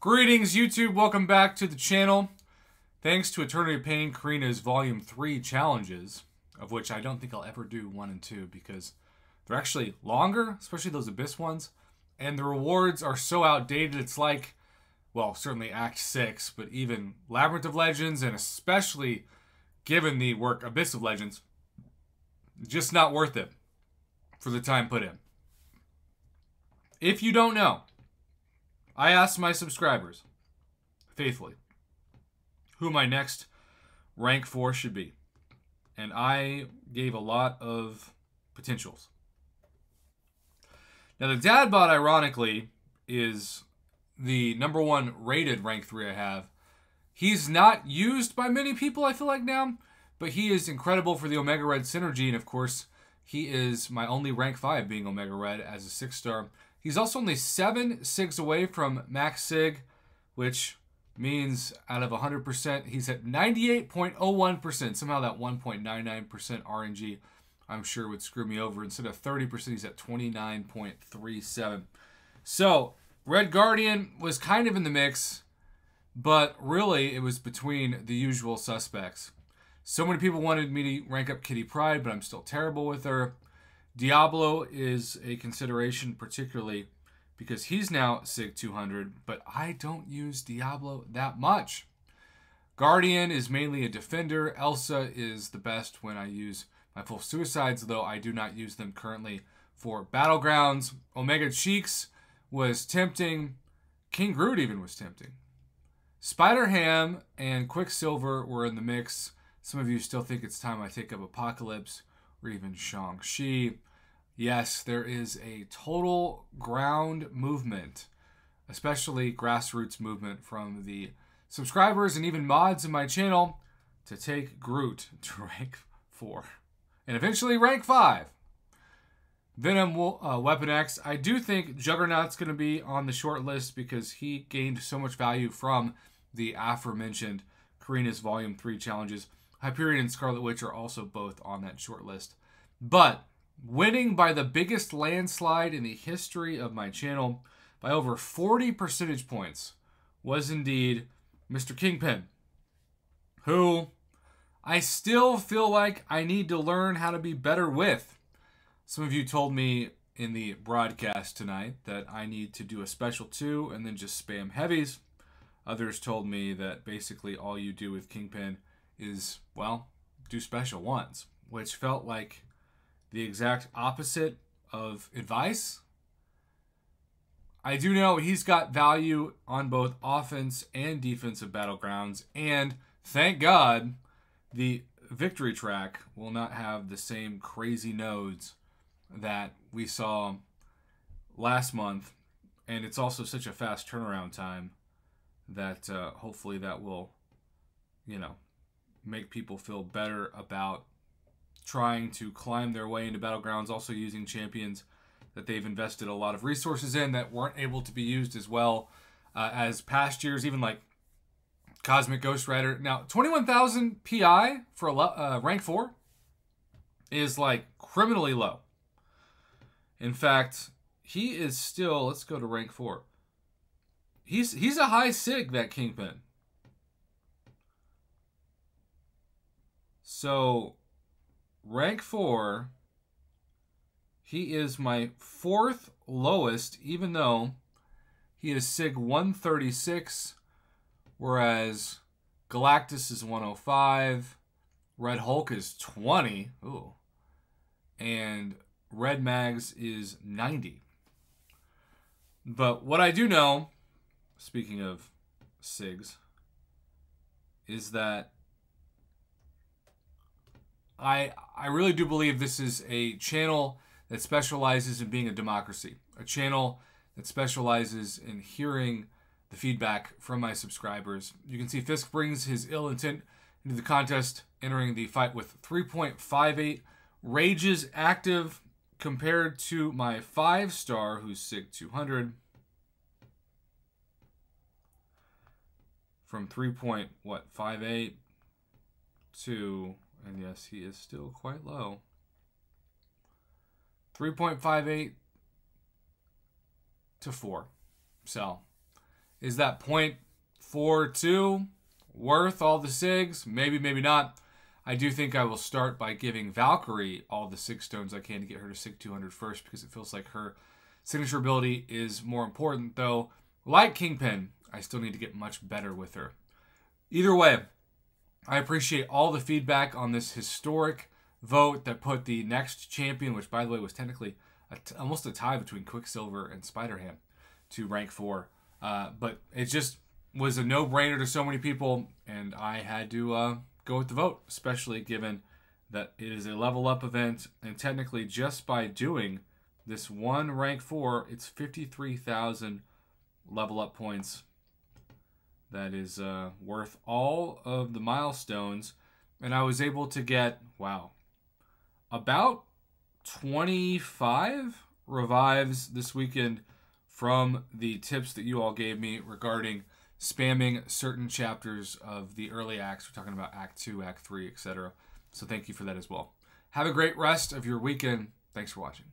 Greetings, YouTube. Welcome back to the channel. Thanks to Eternity of Pain, Karina's Volume 3 challenges, of which I don't think I'll ever do 1 and 2 because they're actually longer, especially those Abyss ones, and the rewards are so outdated. It's like, well, certainly Act 6, but even Labyrinth of Legends, and especially given the work Abyss of Legends, just not worth it for the time put in. If you don't know, I asked my subscribers, faithfully, who my next rank 4 should be. And I gave a lot of potentials. Now, the dad bod, ironically, is the #1 rated rank 3 I have. He's not used by many people, I feel like, now, but he is incredible for the Omega Red synergy, and of course, he is my only rank 5 being Omega Red as a 6-star. He's also only 7 SIGs away from max SIG, which means out of 100%, he's at 98.01%. Somehow that 1.99% RNG, I'm sure, would screw me over. Instead of 30%, he's at 29.37. So, Red Guardian was kind of in the mix, but really it was between the usual suspects. So many people wanted me to rank up Kitty Pryde, but I'm still terrible with her. Diablo is a consideration, particularly because he's now SIG 200, but I don't use Diablo that much. Guardian is mainly a defender. Elsa is the best when I use my full suicides, though I do not use them currently for Battlegrounds. Omega Cheeks was tempting. King Groot even was tempting. Spider-Ham and Quicksilver were in the mix. Some of you still think it's time I take up Apocalypse or even Shang-Chi. Yes, there is a total ground movement, especially grassroots movement from the subscribers and even mods in my channel to take Groot to rank 4 and eventually rank 5. Venom Weapon X. I do think Juggernaut's going to be on the short list because he gained so much value from the aforementioned Karina's Volume 3 challenges. Hyperion and Scarlet Witch are also both on that short list. But winning by the biggest landslide in the history of my channel by over 40 percentage points was indeed Mr. Kingpin, who I still feel like I need to learn how to be better with. Some of you told me in the broadcast tonight that I need to do a special 2 and then just spam heavies. Others told me that basically all you do with Kingpin is, well, do special 1s, which felt like the exact opposite of advice. I do know he's got value on both offense and defensive battlegrounds, and thank God the victory track will not have the same crazy nodes that we saw last month, and it's also such a fast turnaround time that hopefully that will, make people feel better about trying to climb their way into Battlegrounds, also using champions that they've invested a lot of resources in that weren't able to be used as well as past years, even like Cosmic Ghost Rider. Now, 21,000 PI for rank 4 is like criminally low. In fact, he is still, let's go to rank 4. He's a high SIG, that Kingpin. So, rank 4, he is my 4th lowest, even though he is SIG 136, whereas Galactus is 105, Red Hulk is 20, ooh, and Red Mags is 90. But what I do know, speaking of SIGs, is that I really do believe this is a channel that specializes in being a democracy. A channel that specializes in hearing the feedback from my subscribers. You can see Fisk brings his ill intent into the contest, entering the fight with 3.58 rages active compared to my 5-star, who's SIG 200. From 3.58 to... and yes, he is still quite low. 3.58 to 4. So, Is that 0.42 worth all the SIGs? Maybe, maybe not. I do think I will start by giving Valkyrie all the SIG stones I can to get her to SIG 200 first, because it feels like her signature ability is more important, though. Like Kingpin, I still need to get much better with her. Either way, I appreciate all the feedback on this historic vote that put the next champion, which by the way was technically almost a tie between Quicksilver and Spider-Ham, to rank 4. But it just was a no-brainer to so many people, and I had to go with the vote, especially given that it is a level up event, and technically just by doing this one rank 4, it's 53,000 level up points. That is worth all of the milestones, and I was able to get, wow, about 25 revives this weekend from the tips that you all gave me regarding spamming certain chapters of the early acts. We're talking about Act 2, Act 3, etc. So thank you for that as well. Have a great rest of your weekend. Thanks for watching.